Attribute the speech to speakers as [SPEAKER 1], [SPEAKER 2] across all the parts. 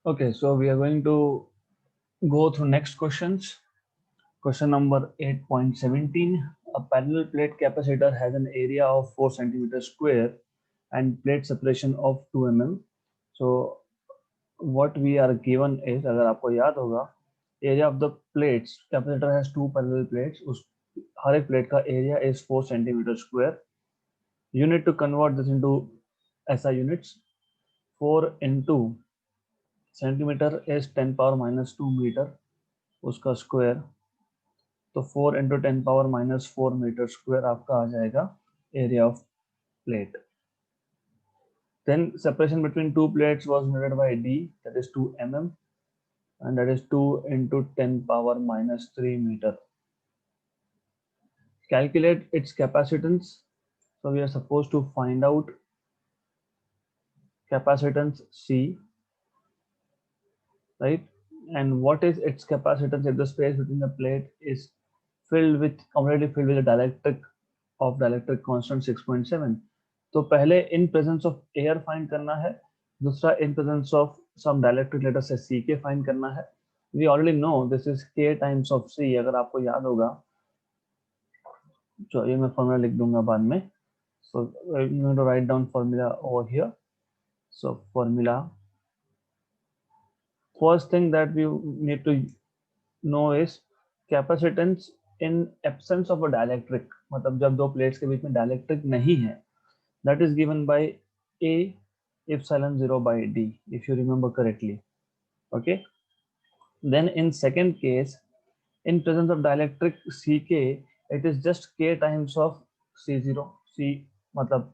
[SPEAKER 1] Okay, so we are going to go through next questions. Question number 8.17. A parallel plate capacitor has an area of 4 centimeters square and plate separation of 2 mm. So what we are given is, अगर आपको याद होगा, area of the plates, capacitor has two parallel plates, उस हर एक plate का area is 4 centimeters square. You need to convert this into SI units. 4 into centimeter is 10 power minus 2 meter, उसका square, तो 4 into 10 power minus 4 metre square आपका आ जाएगा area of plate. Then separation between two plates was measured by D, that is 2 mm, and that is 2 into 10 power minus 3 meter. Calculate its capacitance. So we are supposed to find out capacitance C, right? And what is its capacitance if the space between the plate is completely filled with a dielectric constant 6.7. तो पहले in presence of air find करना है, दूसरा in presence of some dielectric, let us say Ck find करना है. We already know this is K times of C. अगर आपको याद होगा, तो ये मैं फॉर्मूला लिख दूंगा बाद में. So I'm going to write down formula over here. So formula, first thing that we need to know is capacitance in absence of a dielectric. मतलब जब दो प्लेट्स के बीच में डायलेक्ट्रिक नहीं है, that is given by A epsilon 0 by D, if you remember correctly. Okay, then in second case, in presence of dielectric Ck, it is just K times of C0. C मतलब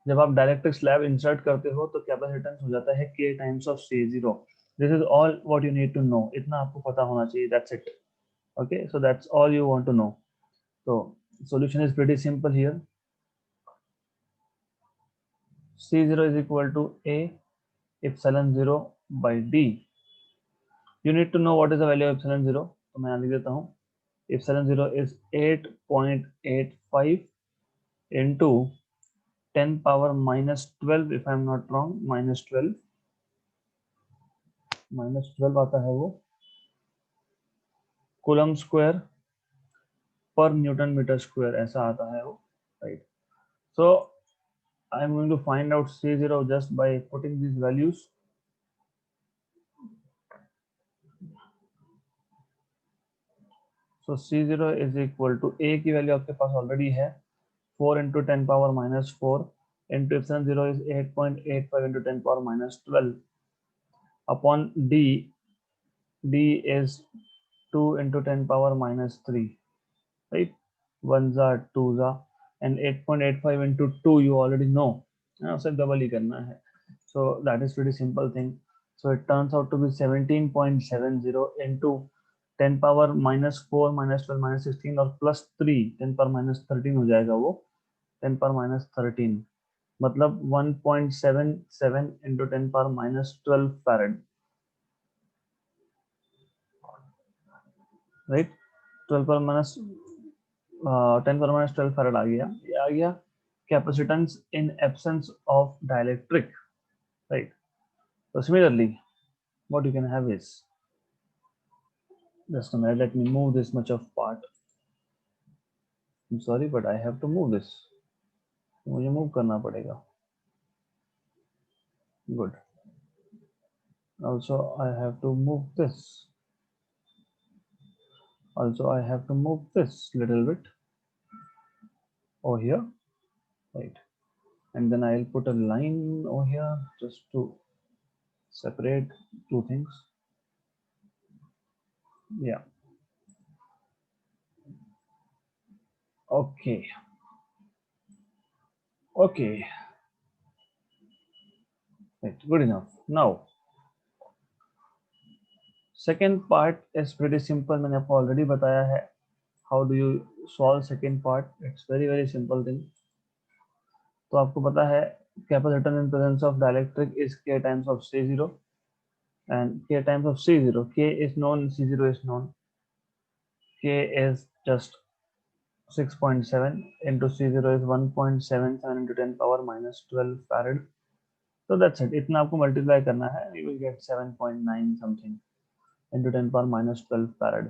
[SPEAKER 1] जब आप dielectric slab insert करते हो तो capacitance हो जाता है K times of C0. This is all what you need to know. इतना आपको पता होना चाहिए. That's it. Okay, so that's all you want to know. So solution is pretty simple here. C0 is equal to A epsilon 0 by D. You need to know what is the value of epsilon 0. तो मैं यहाँ लिख देता हूँ. Epsilon 0 is 8.85 into 10 power minus 12, if I'm not wrong, minus 12 आता है वो coulomb square पर न्यूटन मीटर स्क्वायर, ऐसा आता है वो, right? So I'm going to find out C0 just by putting these values. So C0 is equal to A की value आपके पास ऑलरेडी है, 4 into 10 power minus 4 into epsilon 0 is 8.85 into 10 power minus 12 upon D. D is 2 into 10 power minus 3, right? 1s are 2s are, and 8.85 into 2 you already know, सिर्फ double ही करना है. So that is pretty simple thing. So it turns out to be 17.70 into 10 power minus 4 minus 12 minus 16 और plus 3 10 power minus 13 हो जाएगा वो, 10 power minus 13, मतलब 1.77 into 10 power minus 12 farad, right? 12 power minus 10 power minus 12 farad आ गया, ये आ गया capacitance in absence of dielectric, right? So similarly, what you can have is, just a minute, let me move this much of part. I'm sorry, but I have to move this. मुझे move करना पड़ेगा. Good. Also I have to move this. Also I have to move this little bit over here, right? And then I'll put a line over here just to separate two things. Yeah. Okay. Okay. Right. Good enough. Now, second part is pretty simple. मैंने आपको already बताया है. How do you solve second part? It's very simple thing. तो आपको पता है capacitance in presence of dielectric is K times of C0, and K times of C0. K is known, C0 is known. K is just 6.7 into C0 is 1.77 into 10 power minus 12 farad. So that's it. इतना आपको multiply करना है. You will get 7.9 something into 10 power minus 12 farad.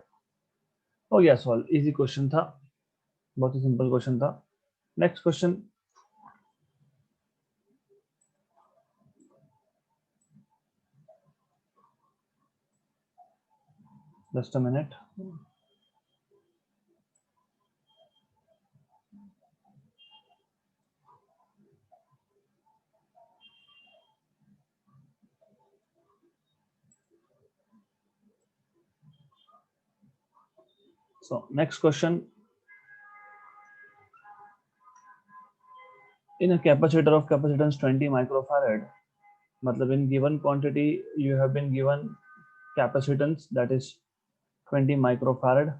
[SPEAKER 1] हो गया solve. Easy question था, बहुत ही simple question था. Next question. Just a minute. So next question. In a capacitor of capacitance 20 microfarad, matlab in given quantity you have been given capacitance that is 20 microfarad.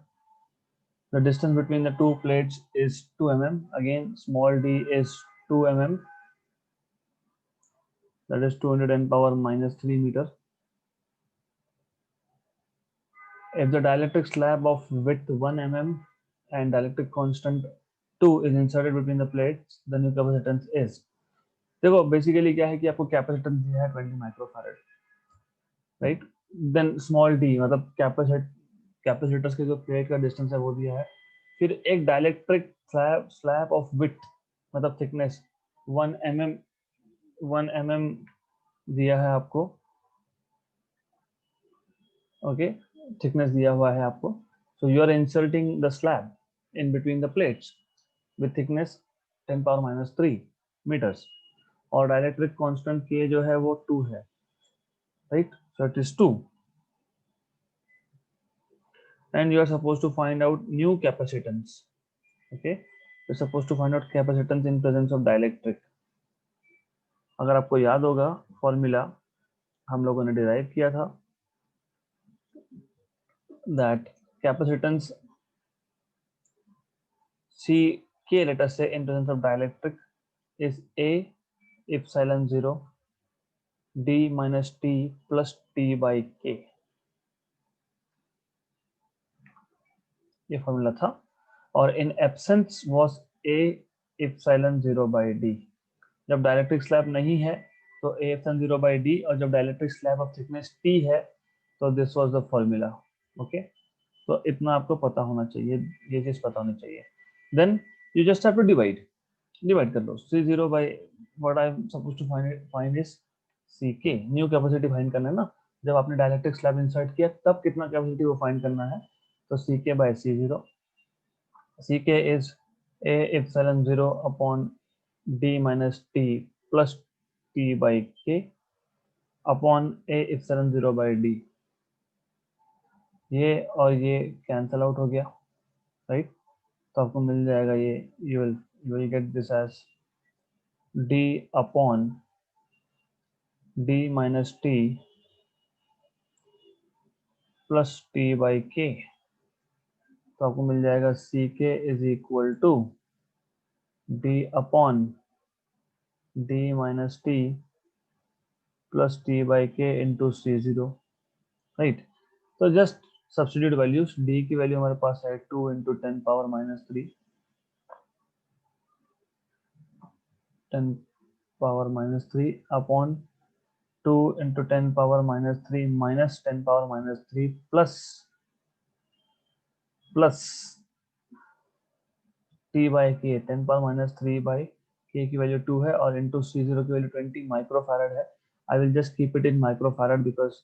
[SPEAKER 1] The distance between the two plates is 2 mm. Again, small d is 2 mm. That is 210 power minus 3 meter. If the dielectric slab of width 1 mm and dielectric constant 2 is inserted between the plates, the new capacitance is. देखो basically क्या है कि आपको capacitance दिया है 20 microfarad, right. Then small D मतलब capacitors के जो प्लेट का डिस्टेंस है वो दिया है. फिर एक डाइलेक्ट्रिक स्लैब ऑफ विड्थ मतलब थिकनेस 1 mm दिया है आपको. ओके, थिकनेस दिया हुआ है आपको. So you are inserting the slab in between the plates with thickness 10 power minus 3 metres. और डाइलेक्ट्रिक कांस्टेंट के जो है वो 2 है, right. So it is 2 and you are supposed to find out new capacitance. Okay, you're supposed to find out capacitance in presence of dielectric. अगर आपको याद होगा फॉर्मूला हम लोगों ने डिराइव किया था, that capacitance Ck, let us say, in presence of dielectric is A epsilon 0 d minus t plus t by k. ये फॉर्मूला था. और in absence was A epsilon 0 by d. जब डाइलेक्ट्रिक स्लैब नहीं है तो A epsilon 0 by d, और जब dielectric slab of thickness t है तो this was the formula. Okay, तो इतना आपको पता होना चाहिए, ये चीज पता होनी चाहिए. Then you just have to divide कर लो. C0 by what I am supposed to find is Ck. New capacity find करना है ना. जब आपने डाइलेक्ट्रिक स्लैब इंसर्ट किया तब कितना कैपेसिटी वो फाइंड करना है. तो Ck by C0. Ck is A epsilon 0 upon d minus t plus t by k upon A epsilon 0 by d. ये और ये कैंसल आउट हो गया, राइट. तो आपको मिल जाएगा ये, you will get this as d upon d minus t plus t by k. तो आपको मिल जाएगा Ck is equal to d upon d minus t plus t by k into C0, right. तो जस्ट सब्स्टिट्यूट वैल्यूज. d की value हमारे पास है 2 into 10 power minus 3, 10 power minus 3 upon 2 into 10 power minus 3 minus 10 power minus 3 plus t by के. 10 power minus 3 by k की value 2 है और into C0 की वैल्यू 20 माइक्रोफैरड है. I will just keep it in microfarad because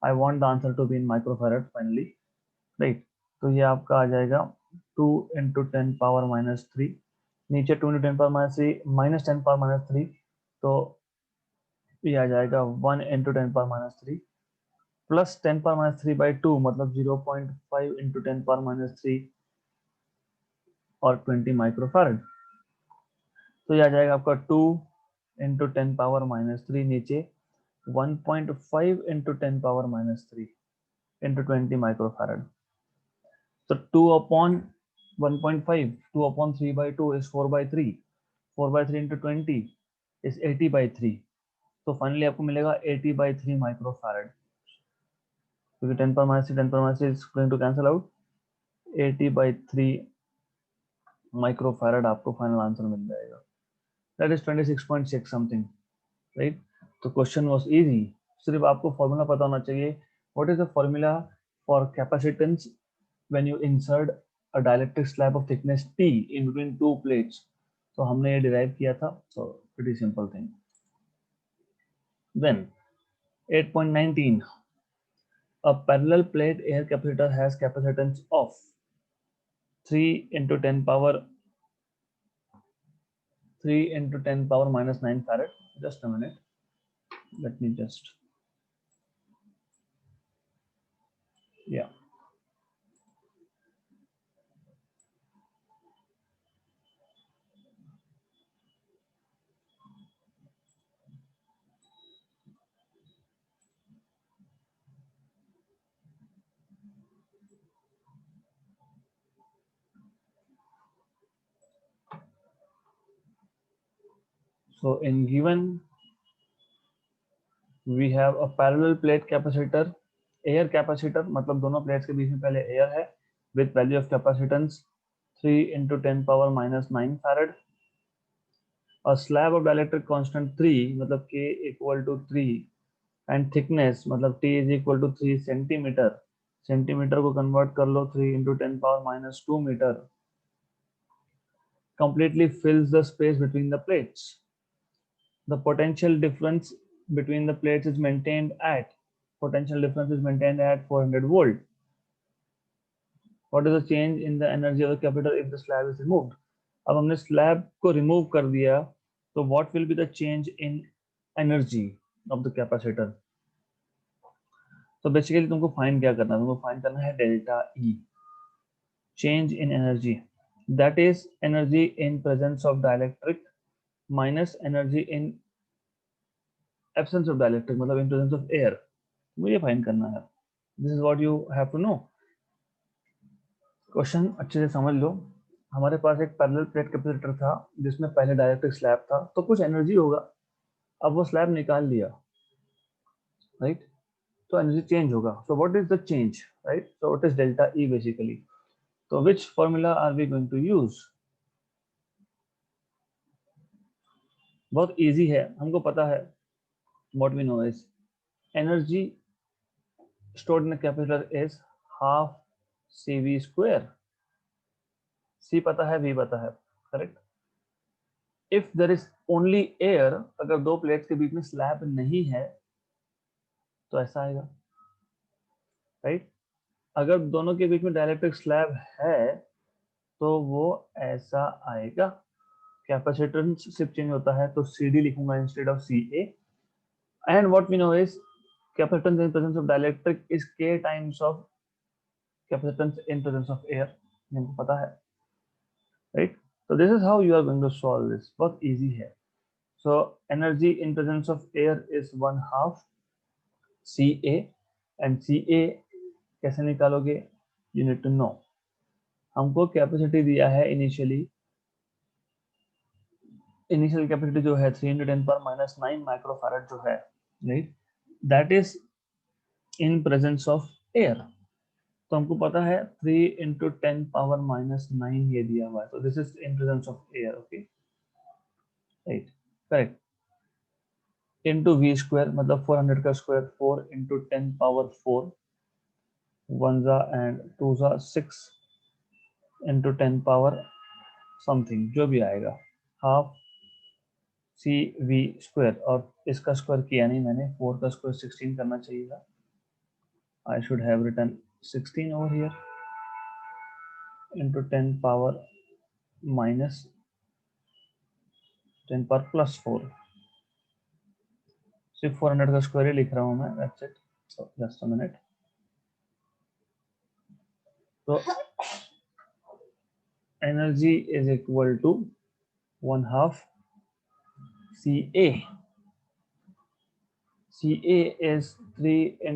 [SPEAKER 1] I want the answer to be in microfarad finally, right. तो ये आपका आ जाएगा 2 इंटू 10 पावर माइनस 3, नीचे 2 into 10 power minus 3 minus 10 power minus 3, तो ये आ जाएगा 1 into 10 power minus 3 plus 10 power minus 3 by 2 मतलब 0.5 इंटू 10 पावर माइनस 3 और 20 माइक्रोफैरड. तो ये आ जाएगा आपका 2 इंटू 10 पावर माइनस 3, नीचे 1.5 into 10 power minus 3 into 20 microfarad. तो 2 upon 1.5, 2 upon 3 by 2 is 4 by 3, 4 by 3 into 20 is 80 by 3. तो फाइनली आपको मिलेगा 80 by 3 माइक्रोफैरड, क्योंकि 10 power minus 10 power minus is going to cancel out. 80 by 3 microfarad आपको final answer मिल जाएगा. That is 26.6 something, right. तो question was easy, सिर्फ आपको फॉर्मूला पता होना चाहिए. What is the formula for capacitance when you insert a dielectric slab of thickness T in between two plates. तो हमने ये डिराइव किया था. So pretty simple thing. Then 8.19, a parallel plate air capacitor has capacitance of 3 into 10 power 3 into 10 power minus 9 farad. Just a minute, let me just, yeah. So in given we have a parallel plate capacitor, air capacitor मतलब दोनों plates के बीच में पहले air है, with value of capacitance 3 into 10 power minus 9 farad. A slab of dielectric constant 3 मतलब K equal to 3 and thickness मतलब T is equal to 3 centimeter. Centimetre को convert कर लो 3 into 10 power minus 2 meter. Completely fills the space between the plates. The potential difference between the plates is maintained at 400 volt. What is the change in the energy of the capacitor if the slab is removed? अब हमने slab को remove कर दिया, तो what will be the change in energy of the capacitor? तो basically तुमको find क्या करना है, तुमको फाइंड करना है delta E, change in energy, that is energy in presence of dielectric minus energy in absence of dielectric मतलब in presence of air. मुझे फाइंड करना है. This is what you have to know. Question अच्छे से समझ लो. हमारे पास एक parallel plate capacitor था जिसमें पहले डाइलेक्ट्रिक स्लैब था, तो कुछ एनर्जी होगा. अब वो स्लैब निकाल लिया, राइट, तो एनर्जी चेंज होगा. So what is the change, right, so what is delta E basically. तो which formula are we going to use? बहुत इजी है, हमको पता है. What we know is energy stored in a capacitor is half CV square. C पता है, V पता है, correct. If there is only air, अगर दो प्लेट्स के बीच में स्लैब नहीं है तो ऐसा आएगा, राइट. अगर दोनों के बीच में डाइलेक्ट्रिक स्लैब है तो वो ऐसा आएगा. कैपेसिटेंस सिर्फ चेंज होता है तो CD लिखूंगा instead of CA. And what we know is capacitance in presence of dielectric is K times of capacitance in presence of air. हमको पता है, right. So this is how you are going to solve this. बहुत easy है. So energy in presence of air is 1/2 CA, and CA कैसे निकालोगे? You need to know. हमको capacity दिया है इनिशियल कैपेसिटी जो है 3 × 10⁻⁹ माइक्रोफैरड जो है, right, that is in presence of air. तो हमको पता है 3 × 10⁻⁹ ये दिया हुआ है, तो this is in presence of air. Okay, right, correct. Into V square मतलब 400 का स्क्वायर, 4 × 10⁻⁴, 1 and 2 6 × 10 पावर समथिंग जो भी आएगा, हाफ CV स्क्वायर. और इसका स्क्वायर किया नहीं मैंने, 4 का स्क्वायर 16 करना चाहिए था. I should have written 16 over here into 10 power minus 10 power plus 4. सिर्फ 400 का स्क्वायर ही लिख रहा हूँ मैं, that's it. So just a minute. तो energy is equal to 1/2 CA. CA is 3 ×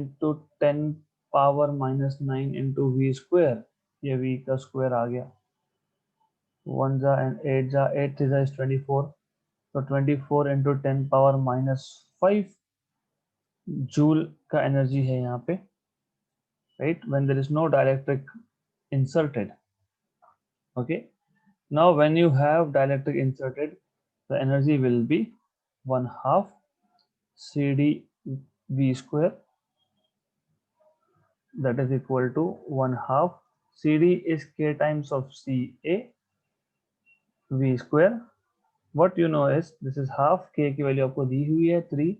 [SPEAKER 1] 10 power minus 9 into V square. ये V का square आ गया. 1 and 8 8 is 24. तो 24 × 10 power minus 5 जूल का एनर्जी है यहाँ पे, right, when there is no dielectric inserted. Okay, now when you have dielectric inserted, the energy will be 1/2 CD V square, that is equal to 1/2. CD is K times of CA V square. What you know is this is half. K की value आपको दी हुई है 3,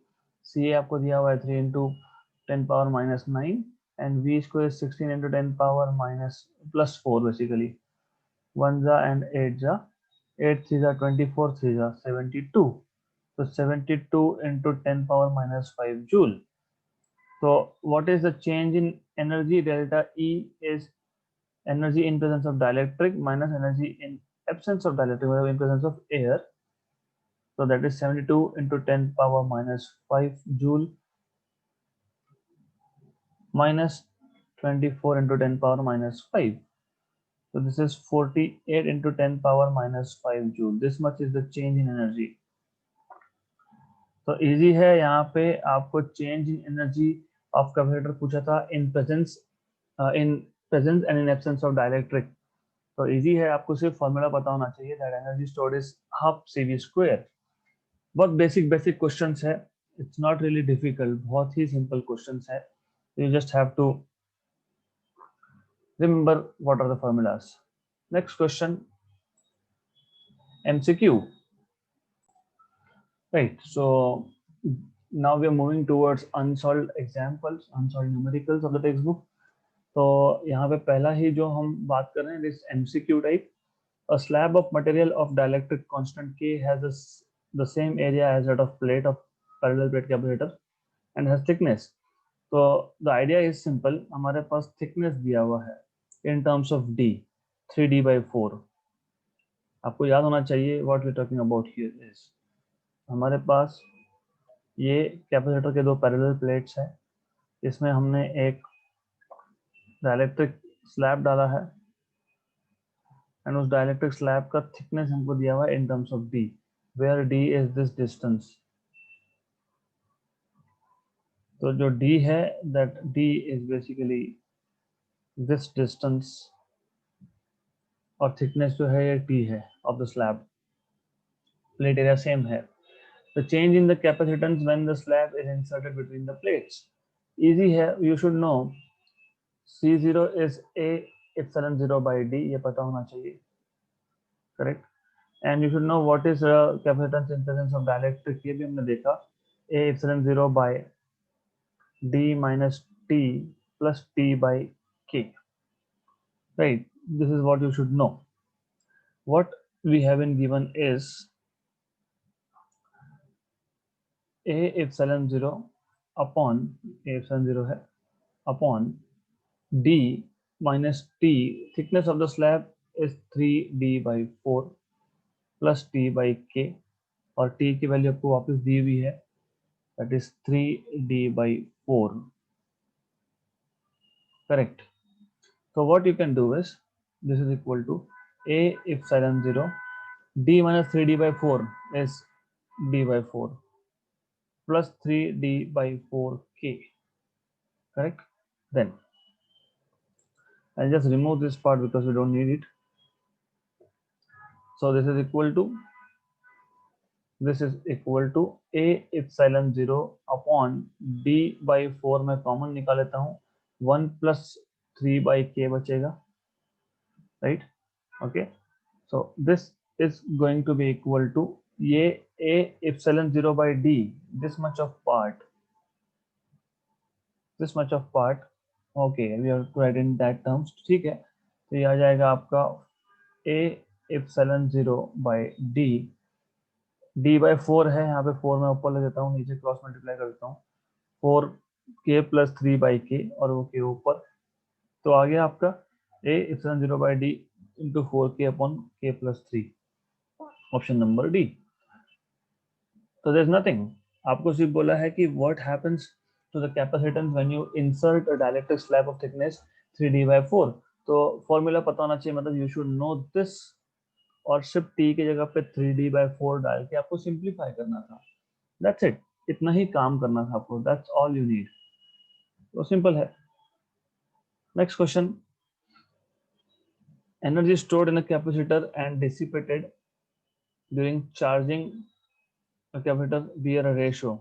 [SPEAKER 1] CA आपको दिया हुआ है 3 into 10 power minus 9 and V square is 16 into 10 power minus plus 4 basically. 1 जा and 8 जा, 8 3 जा 24, 3 जा 72. So 72 into 10 power minus 5 joule. So what is the change in energy? Delta E is energy in presence of dielectric minus energy in absence of dielectric, in presence of air. So that is 72 into 10 power minus 5 joule minus 24 into 10 power minus 5. So this is 48 into 10 power minus 5 joule. This much is the change in energy. तो easy है, यहाँ पे आपको change in energy of capacitor पूछा था in presence and in absence of dielectric. तो easy है, आपको सिर्फ फॉर्मूला पता होना चाहिए, that energy stored is half CV square. बहुत बेसिक क्वेश्चंस है, इट्स नॉट रियली डिफिकल्ट, बहुत ही सिंपल क्वेश्चंस है. You just have to remember what are the formulas. Next question, MCQ. Right, so now we are moving towards unsolved examples, unsolved numericals of the textbook. तो यहाँ पे पहला ही जो हम बात कर रहे हैं, this MCQ type. A slab of material of dielectric constant K has the same area as that of plate of parallel plate capacitor and has thickness. So the idea is simple. हमारे पास thickness दिया हुआ है in terms of D, 3D/4. आपको याद होना चाहिए what we're talking about here is, हमारे पास ये कैपेसिटर के दो पैरेलल प्लेट्स हैं, इसमें हमने एक डाइलेक्ट्रिक स्लैब डाला है एंड उस डाइलेक्ट्रिक स्लैब का थिकनेस हमको दिया हुआ है in terms of D, where D is this distance. तो जो D है, that D is basically this distance और थिकनेस जो है ये T है of the slab. Plate area same है. The change in the capacitance when the slab is inserted between the plates. Easy है, you should know C0 is A epsilon 0 by D, ये पता होना चाहिए, correct? And you should know what is capacitance in presence of dielectric, ये भी हमने देखा, A epsilon 0 by D minus T plus T by K, right? This is what you should know. What we have been given is A epsilon 0 upon A epsilon 0 है upon D minus T, thickness of the slab is 3D/4 plus T by K, और T की value आपको वापस दी हुई है, that is 3D/4, correct? So what you can do is, this is equal to A epsilon 0, D minus 3D/4 is D/4 plus 3D/4K, correct? Then I'll just remove this part because we don't need it. So this is equal to A epsilon 0 upon D/4 मैं common निकाल लेता हूँ, 1 plus 3/K बचेगा, right? Okay, so this is going to be equal to ये A epsilon 0 by D, this much of part, okay, we have to write in that terms, ठीक है? तो ये आ जाएगा आपका A epsilon 0 by D, D/4 है, यहाँ पे 4 मैं ऊपर ले देता हूँ, नीचे क्रॉस मल्टीप्लाई कर देता हूँ, 4K plus 3/K और वो K ऊपर, तो आ गया आपका A epsilon 0 by D into 4K upon K plus 3, option number D. So there's nothing, आपको सिर्फ बोला है कि what happens to the capacitance when you insert a dielectric slab of thickness 3D/4. तो फॉर्मूला पता होना चाहिए, मतलब you should know this, और सिर्फ T की जगह पे 3D/4 डाल के आपको सिंप्लीफाई करना था, that's it, इतना ही काम करना था आपको, that's all you need. तो सिंपल है. Next question, energy stored in a capacitor and dissipated during charging a capacitor via a ratio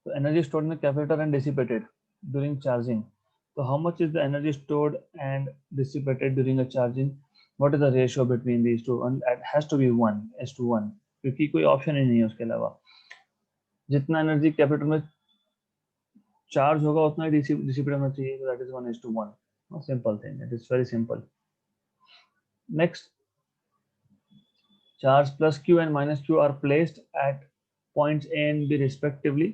[SPEAKER 1] तो energy stored in the capacitor and dissipated during charging. So how much is the energy stored and dissipated during a charging? What is the ratio between these two? And it has to be 1:1, क्योंकि कोई option ही नहीं है उसके अलावा. जितना energy capacitor में charge होगा उतना ही डिसिपेट होना चाहिए. That is 1:1. Simple thing. It is very simple. Next, charge plus q and minus q are placed at points A and B respectively.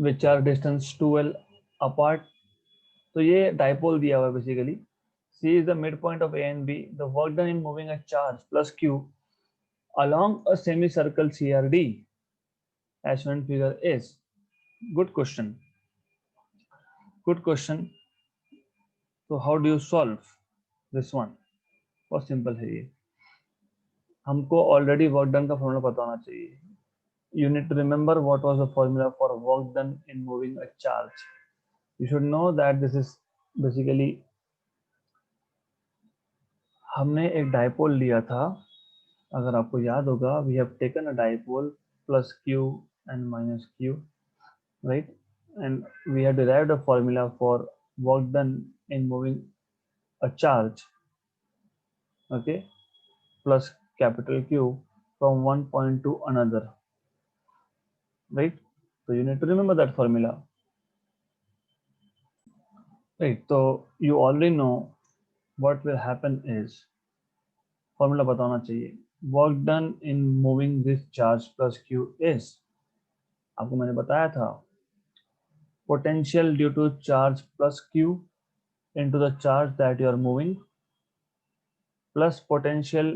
[SPEAKER 1] Which are distance 2l apart. तो ये dipole दिया हुआ है basically. C is the midpoint of A and B. The work done in moving a charge plus q along a semicircle CRD as shown in figure is. Good question. Good question. So how do you solve this one? बहुत simple है ये. हमको already work done का formula पता होना चाहिए. You need to remember what was the formula for work done in moving a charge. You should know that this is basically, हमने एक डाइपोल लिया था. अगर आपको याद होगा, we have taken a dipole plus q and minus q, right? And we have derived a formula for work done in moving a charge, okay, plus capital Q from one point to another, right? So you need to remember that formula, right? So you already know what will happen is, formula बताना चाहिए. Work done in moving this charge plus Q is, आपको मैंने बताया था, potential due to charge plus Q into the charge that you are moving plus potential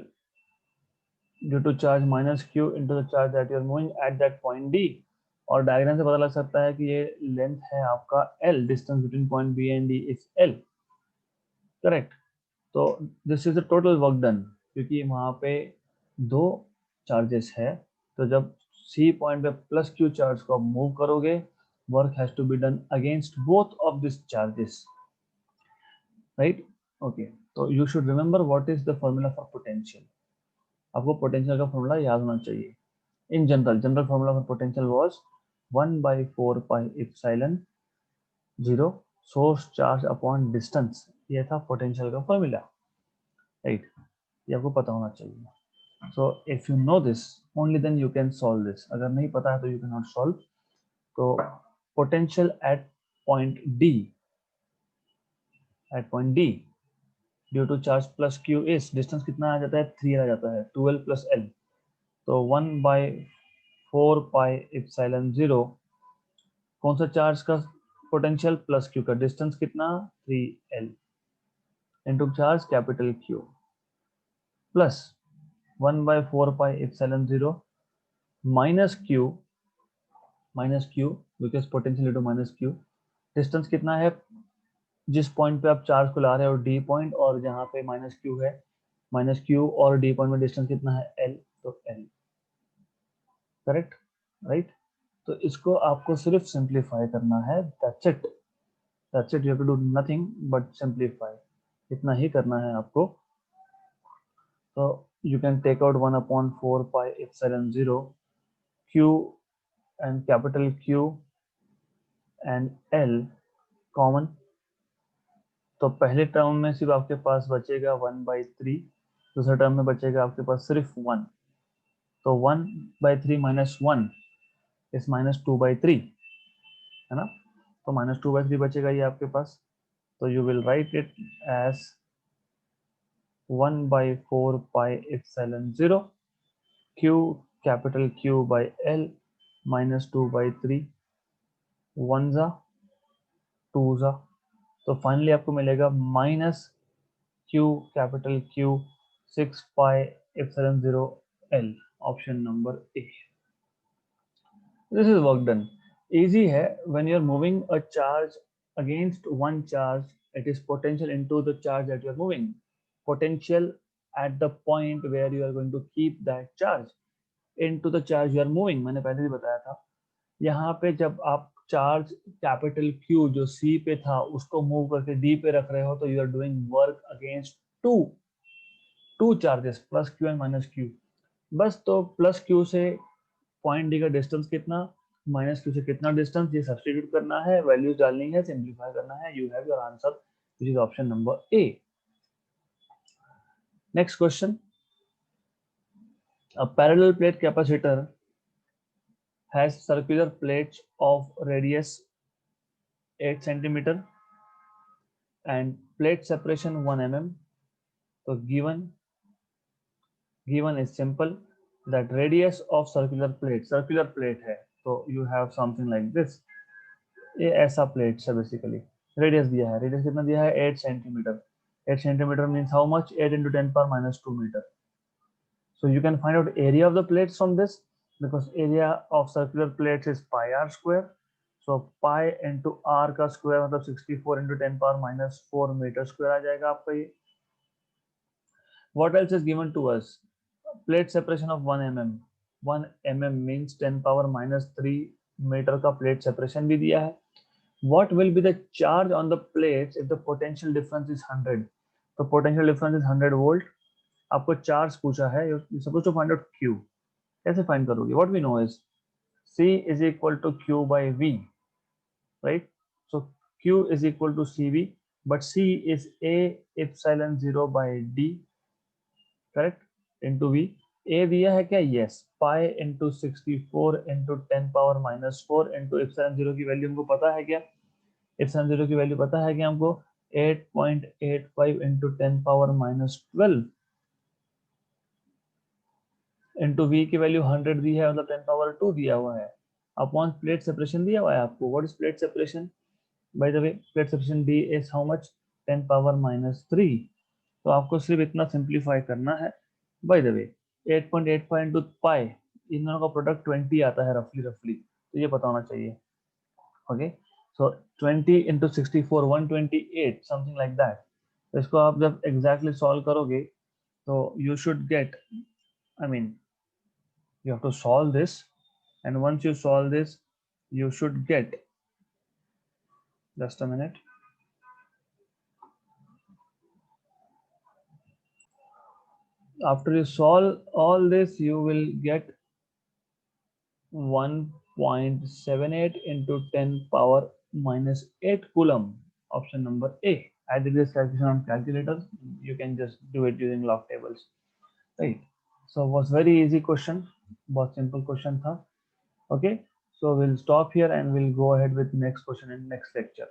[SPEAKER 1] due to charge minus Q into the charge that you are moving at that point D. और diagram से पता लग सकता है कि ये length है आपका L, distance between point B and D is L, correct. तो this is the total work done, क्योंकि वहां पे दो चार्जेस है. तो जब C पॉइंट पे प्लस Q चार्ज को आप मूव करोगे, work has to be done against both of this charges, right? Okay, तो you should remember what is the formula for potential. आपको पोटेंशियल का फॉर्मूला याद होना चाहिए. In general formula for potential was 1/4 pi epsilon 0 source charge upon distance. ये था potential का formula, right? ये आपको पता होना चाहिए. So if you know this, only then you can solve this. अगर नहीं पता है तो you cannot solve. तो potential at point D, due to charge plus Q is, distance कितना आ जाता है? 3 आ जाता है, 2l plus l. तो 1/4 pi epsilon 0, कौन सा चार्ज का पोटेंशियल? प्लस क्यू का. डिस्टेंस कितना? 3l into charge capital Q plus 1/4 pi epsilon 0 minus Q because potential into minus Q. Distance कितना है जिस पॉइंट पे आप चार्ज को ला रहे हो? डी पॉइंट, और जहां पे माइनस क्यू है, माइनस क्यू और डी पॉइंट में डिस्टेंस कितना है? एल. तो एल, करेक्ट, राइट? तो इसको आपको सिर्फ सिंप्लीफाई करना है. That's it. You have to do nothing but simplify. इतना ही करना है आपको. तो you can take out 1/4 pi epsilon 0 q and capital Q and L common. तो पहले टर्म में सिर्फ आपके पास बचेगा 1/3, दूसरे टर्म में बचेगा आपके पास सिर्फ 1. तो 1/3 माइनस 1 इस -2/3 है ना. तो -2/3 बचेगा ये आपके पास. तो you will write it as 1/4 pi epsilon 0 Q capital Q by L minus 2/3 1 जा 2 जा. तो फाइनली आपको मिलेगा minus Q capital Q 6 pi epsilon 0 L. Option number A. This is work done. Easy है. When you are moving a charge against one charge, it is potential into the charge that you are moving. Potential at the point where you are going to keep that charge into the charge you are moving. मैंने पहले भी बताया था. यहाँ पे जब आप charge capital Q जो C पे था उसको मूव करके D पे रख रहे हो, तो you are doing work against two charges, plus Q and minus Q. बस तो प्लस क्यू से पॉइंट डी का डिस्टेंस कितना, माइनस क्यू से कितना डिस्टेंस, ये सब्स्टिट्यूट करना है, वैल्यूज डालनी है, सिंप्लीफाई करना है. You have your answer which is option number A. Next question. A parallel plate capacitor has circular plates of radius 8 centimeter and plate separation 1 mm. So given is simple that radius of circular plate है, so you have something like this. ये ऐसा plate है basically. Radius दिया है, radius कितना दिया है 8 centimetre. 8 centimetre means how much, 8 into 10 power minus 2 meter. So you can find out area of the plates from this, because area of circular plates is pi r square. So pi into r का square मतलब 64 into 10 power minus 4 meter square आ जाएगा आपका ये. What else is given to us? Plate separation of 1 mm. 1 mm means 10 power minus 3 meter का plate separation भी दिया है. What will be the charge on the plates if the potential difference is 100? तो potential difference is 100 volt. आपको charge पूछा है, you're supposed to find out Q. कैसे find करोगे? What we know is C is equal to Q by V, right? So Q is equal to CV, but C is A epsilon 0 by D, correct? Into V. A दिया है क्या? Yes. Pi into 64 into 10 power minus 4 into epsilon 0 की value हमको पता है क्या? epsilon 0 की value पता है कि हमको 8.85 into 10 power minus 12 into v की वैल्यू 100 दी है, मतलब 10 power 2 दिया हुआ है, अपॉन प्लेट सेपरेशन दिया हुआ है आपको. What is plate separation? By the way plate separation D is how much, 10 power minus 3. तो आपको सिर्फ इतना सिंप्लीफाई करना है. बाय द वे 8.85 into पाई, इन दोनों का प्रोडक्ट 20 आता है रफली, तो ये पता होना चाहिए. Okay, so 20 into 64 128 something like that. तो इसको आप जब एग्जैक्टली सॉल्व करोगे तो you should get, I mean you have to solve this, and once you solve this you should get, just a minute, after you solve all this you will get 1.78 into 10 power minus 8 coulomb. Option number A. I did this calculation on calculator, you can just do it using log tables, right? So it was very easy question, बहुत simple question था. Okay, so we'll stop here and we'll go ahead with next question in next lecture.